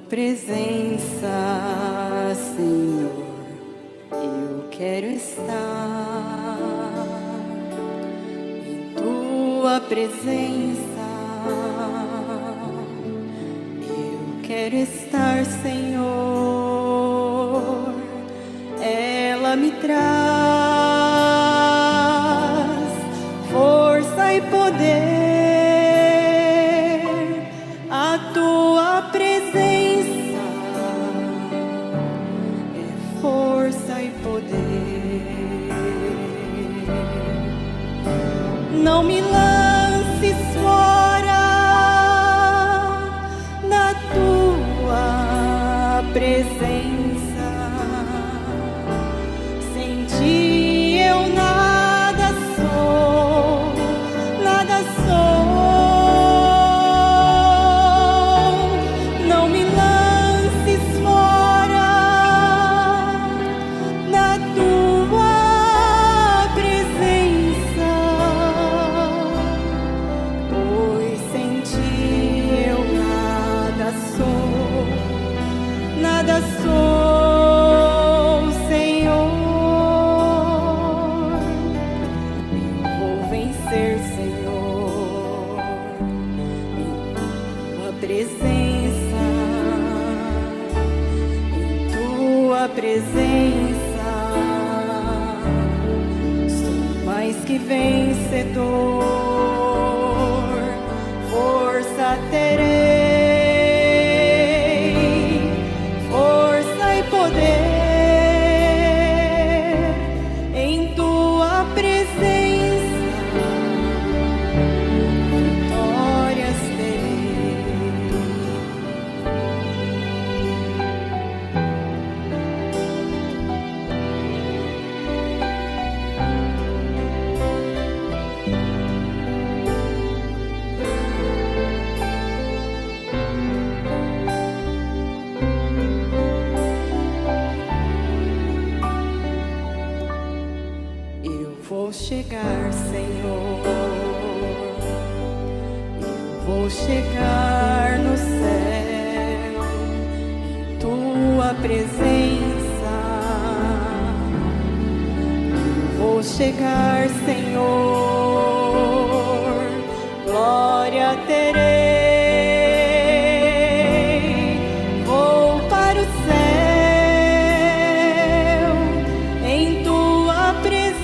presença, Senhor, eu quero estar em tua presença, eu quero estar, Senhor, ela me traz força e poder. Não me lances fora da tua presença. Sem ti eu nada sou, nada sou. Não me lances fora da tua presença. Nada sou, Senhor. Eu vou vencer, Senhor, em tua presença, em tua presença. Sou mais que vencedor, força terei. Vou chegar, Senhor, eu vou chegar no céu, em tua presença. Eu vou chegar, Senhor, glória terei. Vou para o céu, em tua presença.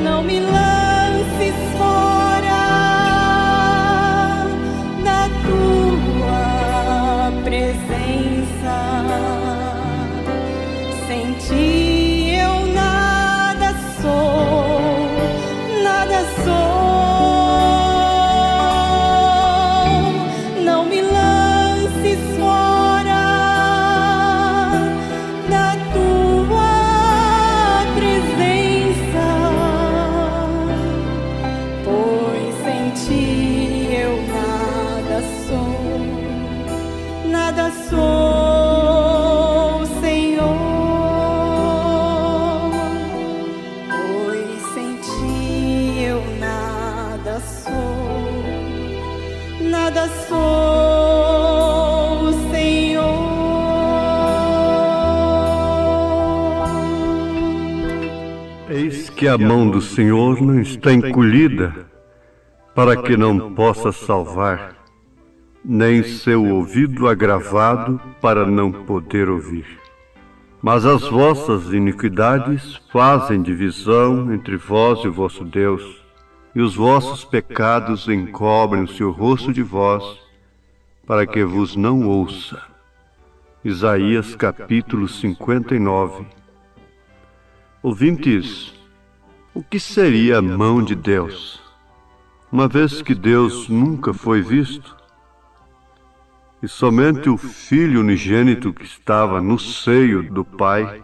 Não me lances fora da tua presença. Sem ti eu nada sou, nada sou. Não me lances fora da tua presença, pois sem ti eu nada sou, nada sou, Senhor, pois sem ti eu nada sou, nada sou, Senhor. Eis que a mão do Senhor não está encolhida, para que não possa salvar, nem seu ouvido agravado para não poder ouvir. Mas as vossas iniquidades fazem divisão entre vós e o vosso Deus, e os vossos pecados encobrem-se o rosto de vós, para que vos não ouça. Isaías capítulo 59. Ouvintes, o que seria a mão de Deus, uma vez que Deus nunca foi visto? E somente o Filho unigênito que estava no seio do Pai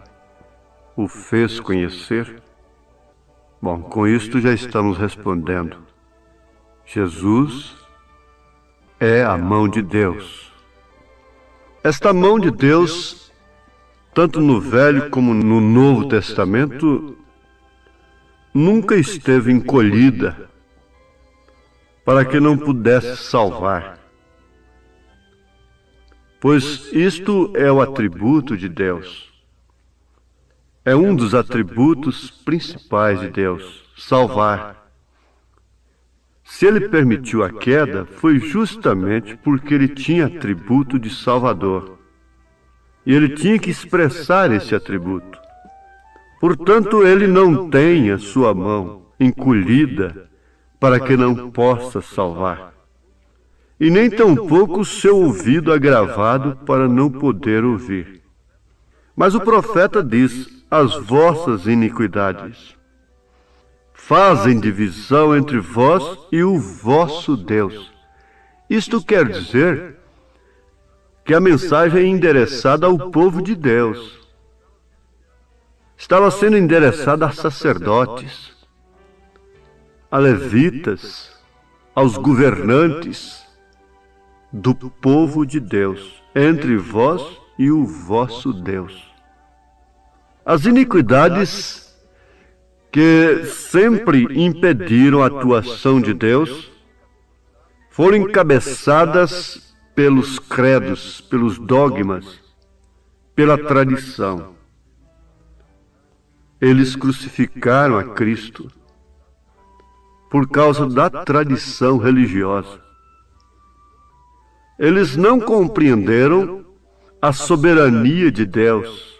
o fez conhecer? Bom, com isto já estamos respondendo. Jesus é a mão de Deus. Esta mão de Deus, tanto no Velho como no Novo Testamento, nunca esteve encolhida para que não pudesse salvar. Pois isto é o atributo de Deus. É um dos atributos principais de Deus, salvar. Se ele permitiu a queda, foi justamente porque ele tinha atributo de Salvador. E ele tinha que expressar esse atributo. Portanto, ele não tem a sua mão encolhida para que não possa salvar. E nem tampouco o seu ouvido agravado para não poder ouvir. Mas o profeta diz: as vossas iniquidades fazem divisão entre vós e o vosso Deus. Isto quer dizer que a mensagem é endereçada ao povo de Deus. Estava sendo endereçada a sacerdotes, a levitas, aos governantes do povo de Deus, entre vós e o vosso Deus. As iniquidades que sempre impediram a atuação de Deus foram encabeçadas pelos credos, pelos dogmas, pela tradição. Eles crucificaram a Cristo por causa da tradição religiosa. Eles não compreenderam a soberania de Deus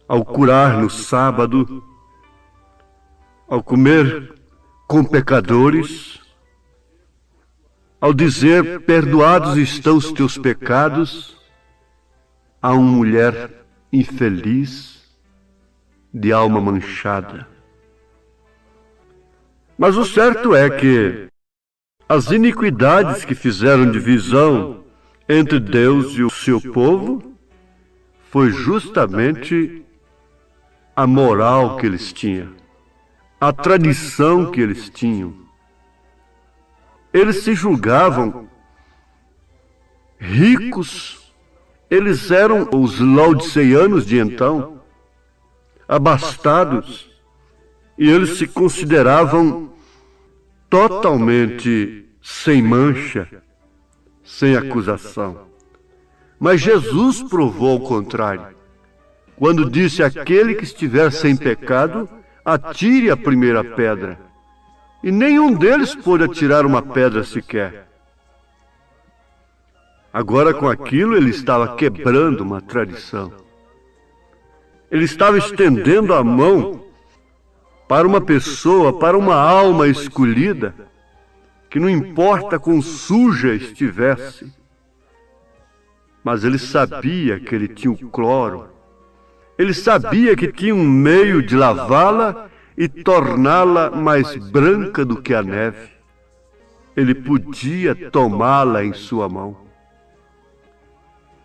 ao curar no sábado, ao comer com pecadores, ao dizer: perdoados estão os teus pecados, a uma mulher infeliz, de alma manchada. Mas o certo é que as iniquidades que fizeram divisão entre Deus e o seu povo foi justamente a moral que eles tinham, a tradição que eles tinham. Eles se julgavam ricos, eles eram os laodiceanos de então, abastados, e eles se consideravam totalmente sem mancha, sem acusação. Mas Jesus provou o contrário, quando disse: aquele que estiver sem pecado, atire a primeira pedra. E nenhum deles pôde atirar uma pedra sequer. Agora, com aquilo, ele estava quebrando uma tradição. Ele estava estendendo a mão para uma pessoa, para uma alma escolhida, que não importa quão suja estivesse, mas ele sabia que ele tinha o cloro, ele sabia que tinha um meio de lavá-la e torná-la mais branca do que a neve. Ele podia tomá-la em sua mão.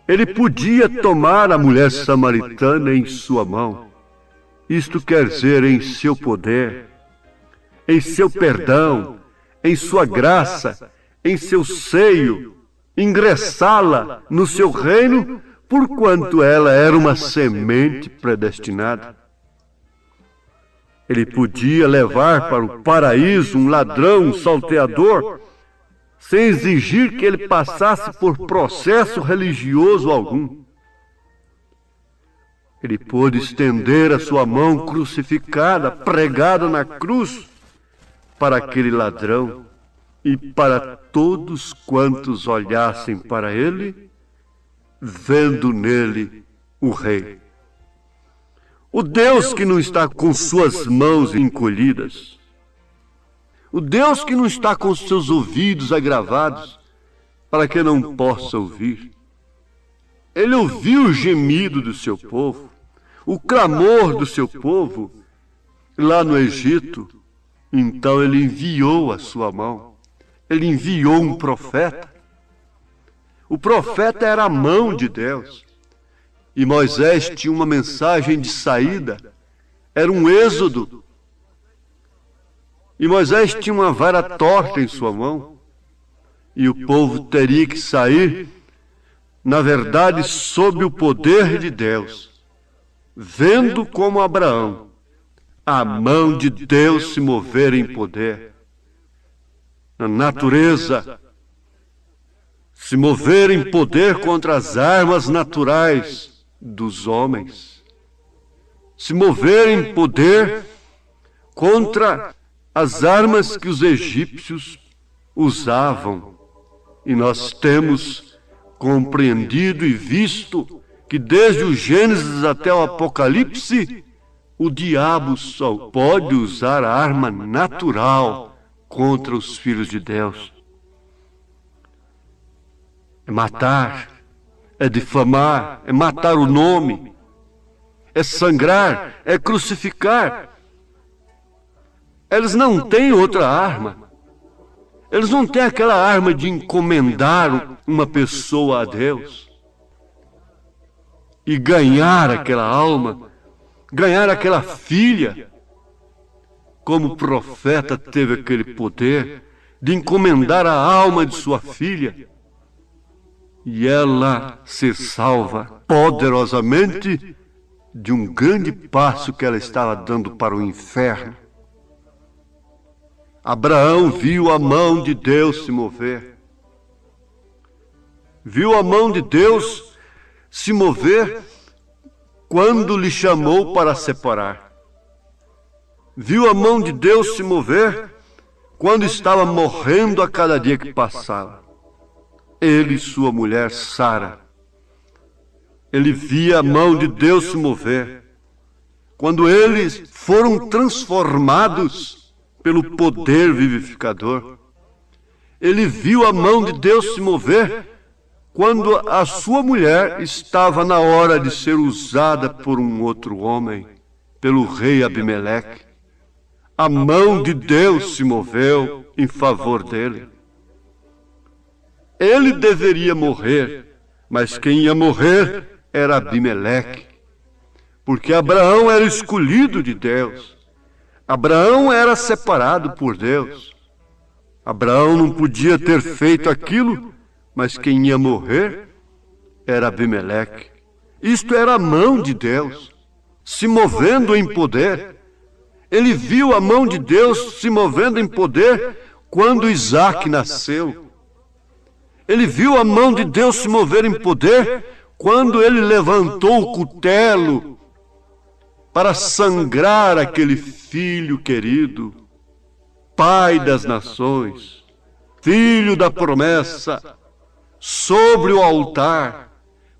Ele podia tomar a mulher samaritana em sua mão. Isto quer dizer, em seu poder, em seu perdão, em sua graça, em seu seio, ingressá-la no seu reino, porquanto ela era uma semente predestinada. Ele podia levar para o paraíso um ladrão, um salteador, sem exigir que ele passasse por processo religioso algum. Ele pôde estender a sua mão crucificada, pregada na cruz, para aquele ladrão e para todos quantos olhassem para ele, vendo nele o Rei. O Deus que não está com suas mãos encolhidas, o Deus que não está com seus ouvidos agravados, para que não possa ouvir. Ele ouviu o gemido do seu povo, o clamor do seu povo, lá no Egito. Então ele enviou a sua mão, ele enviou um profeta. O profeta era a mão de Deus. E Moisés tinha uma mensagem de saída, era um êxodo. E Moisés tinha uma vara torta em sua mão, e o povo teria que sair, na verdade, sob o poder de Deus, vendo como Abraão a mão de Deus se mover em poder. Na natureza, se mover em poder contra as armas naturais dos homens. Se mover em poder contra as armas que os egípcios usavam. E nós temos compreendido e visto que desde o Gênesis até o Apocalipse, o diabo só pode usar a arma natural contra os filhos de Deus. É matar, é difamar, é matar o nome, é sangrar, é crucificar. Eles não têm outra arma. Eles não têm aquela arma de encomendar uma pessoa a Deus e ganhar aquela alma, ganhar aquela filha. Como o profeta teve aquele poder de encomendar a alma de sua filha e ela ser salva poderosamente de um grande passo que ela estava dando para o inferno. Abraão viu a mão de Deus se mover. Viu a mão de Deus se mover quando lhe chamou para separar. Viu a mão de Deus se mover quando estava morrendo a cada dia que passava. Ele e sua mulher Sara. Ele via a mão de Deus se mover quando eles foram transformados pelo poder vivificador. Ele viu a mão de Deus se mover quando a sua mulher estava na hora de ser usada por um outro homem, pelo rei Abimeleque. A mão de Deus se moveu em favor dele. Ele deveria morrer, mas quem ia morrer era Abimeleque, porque Abraão era escolhido de Deus. Abraão era separado por Deus. Abraão não podia ter feito aquilo, mas quem ia morrer era Abimeleque. Isto era a mão de Deus, se movendo em poder. Ele viu a mão de Deus se movendo em poder quando Isaque nasceu. Ele viu a mão de Deus se mover em poder quando ele levantou o cutelo para sangrar aquele filho querido, pai das nações, filho da promessa, sobre o altar,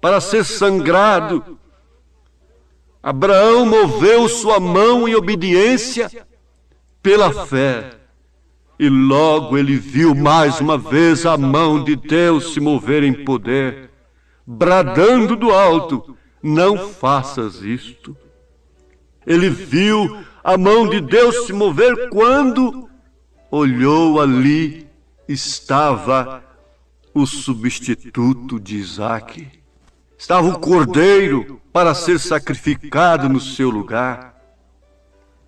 para ser sangrado. Abraão moveu sua mão em obediência pela fé. E logo ele viu mais uma vez a mão de Deus se mover em poder, bradando do alto: não faças isto. Ele viu a mão de Deus se mover quando olhou, ali estava o substituto de Isaque. Estava o cordeiro para ser sacrificado no seu lugar.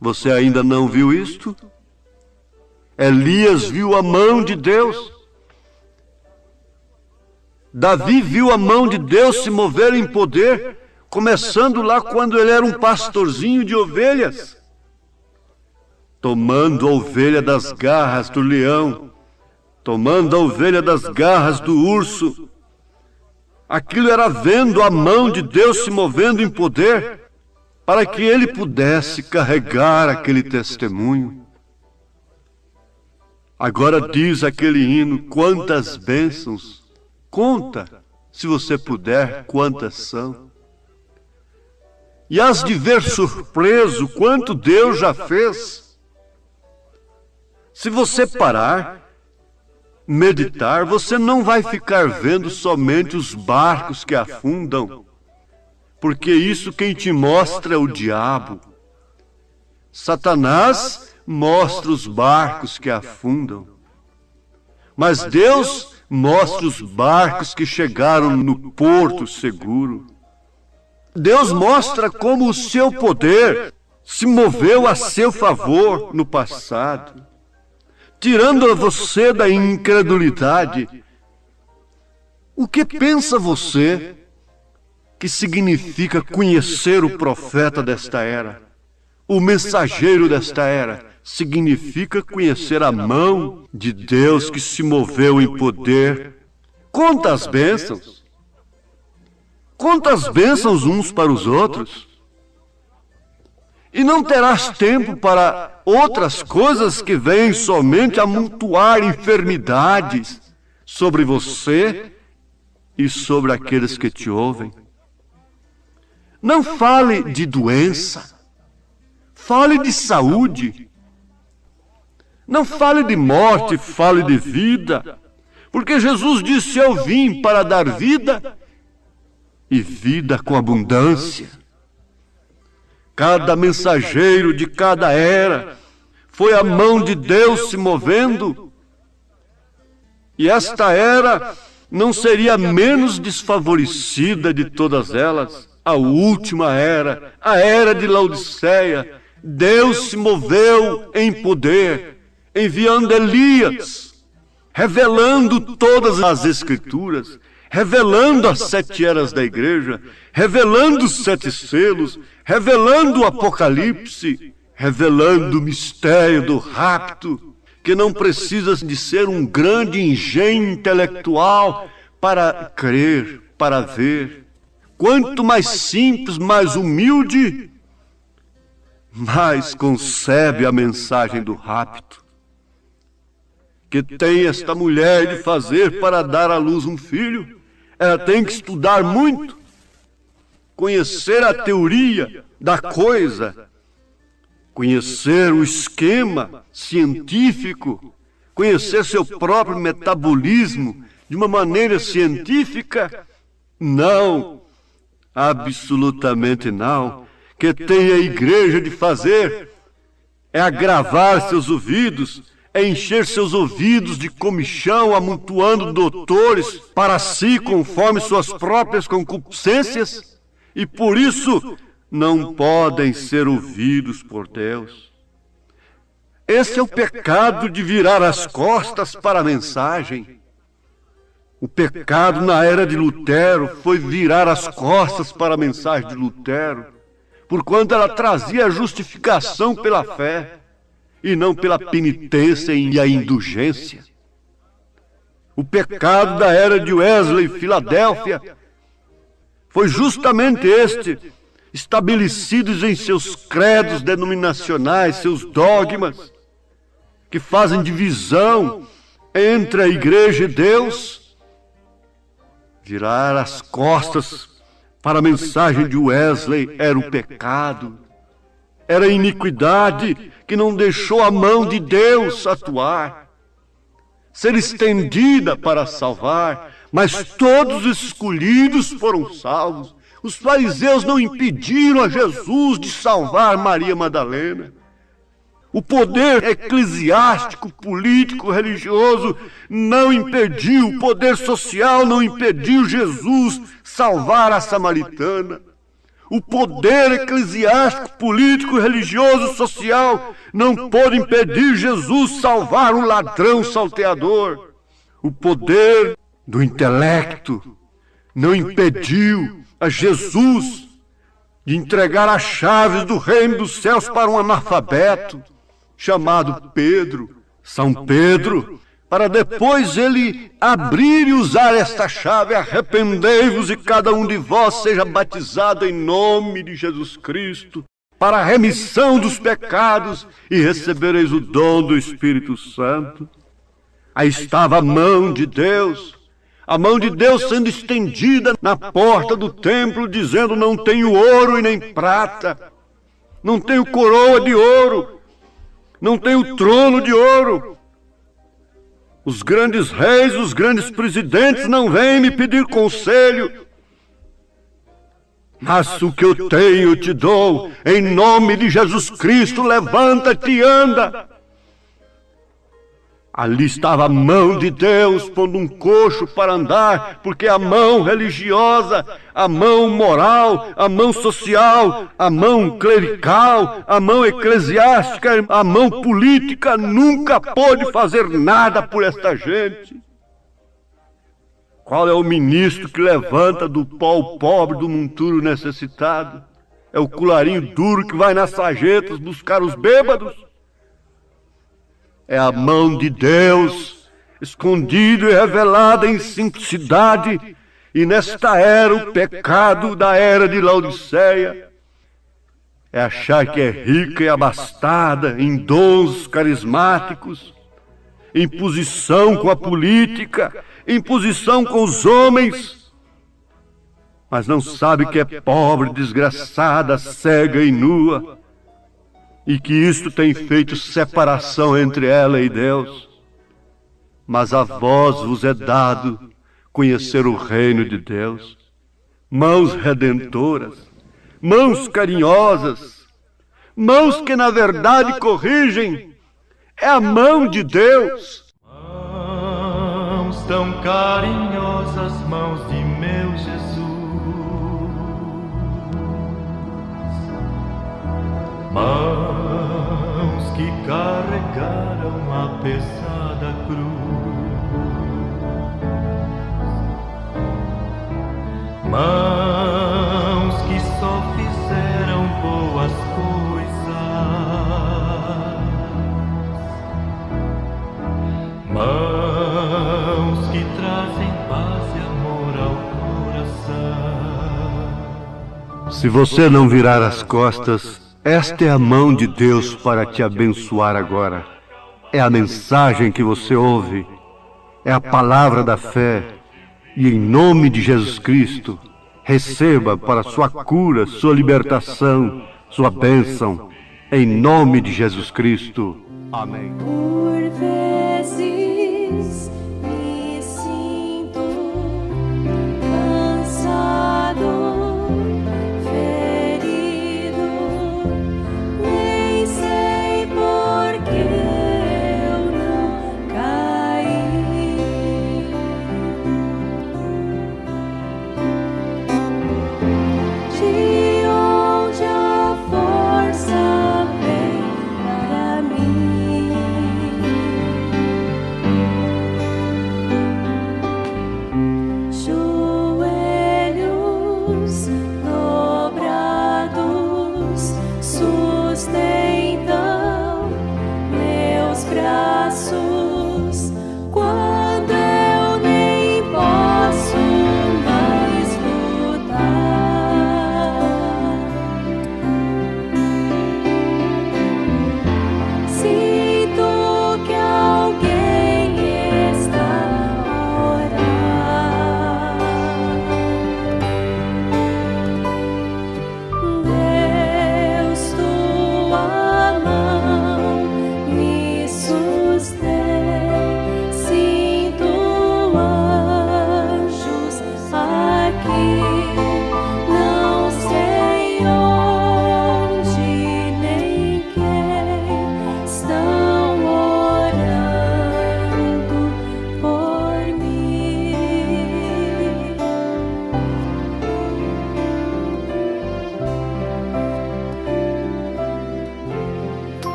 Você ainda não viu isto? Elias viu a mão de Deus. Davi viu a mão de Deus se mover em poder, começando lá quando ele era um pastorzinho de ovelhas, tomando a ovelha das garras do leão, tomando a ovelha das garras do urso. Aquilo era vendo a mão de Deus se movendo em poder, para que ele pudesse carregar aquele testemunho. Agora diz aquele hino: quantas bênçãos, conta, se você puder, quantas são. E has de ver surpreso quanto Deus já fez. Se você parar, meditar, você não vai ficar vendo somente os barcos que afundam, porque isso quem te mostra é o diabo. Satanás mostra os barcos que afundam, mas Deus mostra os barcos que chegaram no porto seguro. Deus mostra como o seu poder se moveu a seu favor no passado, tirando você da incredulidade. O que pensa você que significa conhecer o profeta desta era? O mensageiro desta era significa conhecer a mão de Deus que se moveu em poder. Quantas bênçãos! Quantas bênçãos uns para os outros! E não terás tempo para outras coisas que vêm somente amontoar enfermidades sobre você e sobre aqueles que te ouvem. Não fale de doença, fale de saúde. Não fale de morte, fale de vida. Porque Jesus disse: eu vim para dar vida e vida com abundância. Cada mensageiro de cada era foi a mão de Deus se movendo. E esta era não seria menos desfavorecida de todas elas. A última era, a era de Laodiceia, Deus se moveu em poder, enviando Elias, revelando todas as Escrituras, revelando as 7 eras da igreja, revelando os 7 selos, revelando o Apocalipse, revelando o mistério do rapto, que não precisa de ser um grande engenho intelectual para crer, para ver. Quanto mais simples, mais humilde, mais concebe a mensagem do rapto que tem esta mulher de fazer para dar à luz um filho. Ela tem que estudar muito, conhecer a teoria da coisa, conhecer o esquema científico, conhecer seu próprio metabolismo de uma maneira científica. Não, absolutamente não. Que tem a igreja de fazer é agravar seus ouvidos, é encher seus ouvidos de comichão, amontoando doutores para si conforme suas próprias concupiscências, e por isso não podem ser ouvidos por Deus. Esse é o pecado de virar as costas para a mensagem. O pecado na era de Lutero foi virar as costas para a mensagem de Lutero, porquanto ela trazia a justificação pela fé e não pela penitência e a indulgência. O pecado da era de Wesley e Filadélfia foi justamente este, estabelecidos em seus credos denominacionais, seus dogmas, que fazem divisão entre a igreja e Deus. Virar as costas para a mensagem de Wesley era o pecado, era a iniquidade que não deixou a mão de Deus atuar, ser estendida para salvar, mas todos os escolhidos foram salvos. Os fariseus não impediram a Jesus de salvar Maria Madalena. O poder eclesiástico, político, religioso não impediu, o poder social não impediu Jesus salvar a samaritana. O poder eclesiástico, político, religioso, social não pôde impedir Jesus salvar um ladrão salteador. O poder do intelecto não impediu a Jesus de entregar as chaves do reino dos céus para um analfabeto chamado Pedro, São Pedro, para depois ele abrir e usar esta chave: arrependei-vos e cada um de vós seja batizado em nome de Jesus Cristo, para a remissão dos pecados, e recebereis o dom do Espírito Santo. Aí estava a mão de Deus, a mão de Deus sendo estendida na porta do templo, dizendo: não tenho ouro e nem prata, não tenho coroa de ouro, não tenho trono de ouro. Os grandes reis, os grandes presidentes não vêm me pedir conselho, mas o que eu tenho eu te dou. Em nome de Jesus Cristo, levanta-te e anda. Ali estava a mão de Deus pondo um coxo para andar, porque a mão religiosa, a mão moral, a mão social, a mão clerical, a mão eclesiástica, a mão política nunca pôde fazer nada por esta gente. Qual é o ministro que levanta do pó o pobre, do monturo necessitado? É o colarinho duro que vai nas sarjetas buscar os bêbados? É a mão de Deus, escondida e revelada em simplicidade, e nesta era o pecado da era de Laodiceia. É achar que é rica e abastada em dons carismáticos, em posição com a política, em posição com os homens, mas não sabe que é pobre, desgraçada, cega e nua, e que isto tem feito separação entre ela e Deus. Mas a vós vos é dado conhecer o reino de Deus. Mãos redentoras, mãos carinhosas, mãos que na verdade corrigem, é a mão de Deus. Mãos tão carinhosas, mãos de meu Jesus, mãos que carregaram a pesada cruz, mãos que só fizeram boas coisas, mãos que trazem paz e amor ao coração. Se você não virar as costas, esta é a mão de Deus para te abençoar agora. É a mensagem que você ouve, é a palavra da fé, e em nome de Jesus Cristo, receba para sua cura, sua libertação, sua bênção, em nome de Jesus Cristo. Amém. Por vezes me sinto cansado, ferido, nem sei por que eu não caí. De onde a força vem para mim? Joelhos dobrados sustentam meus braços.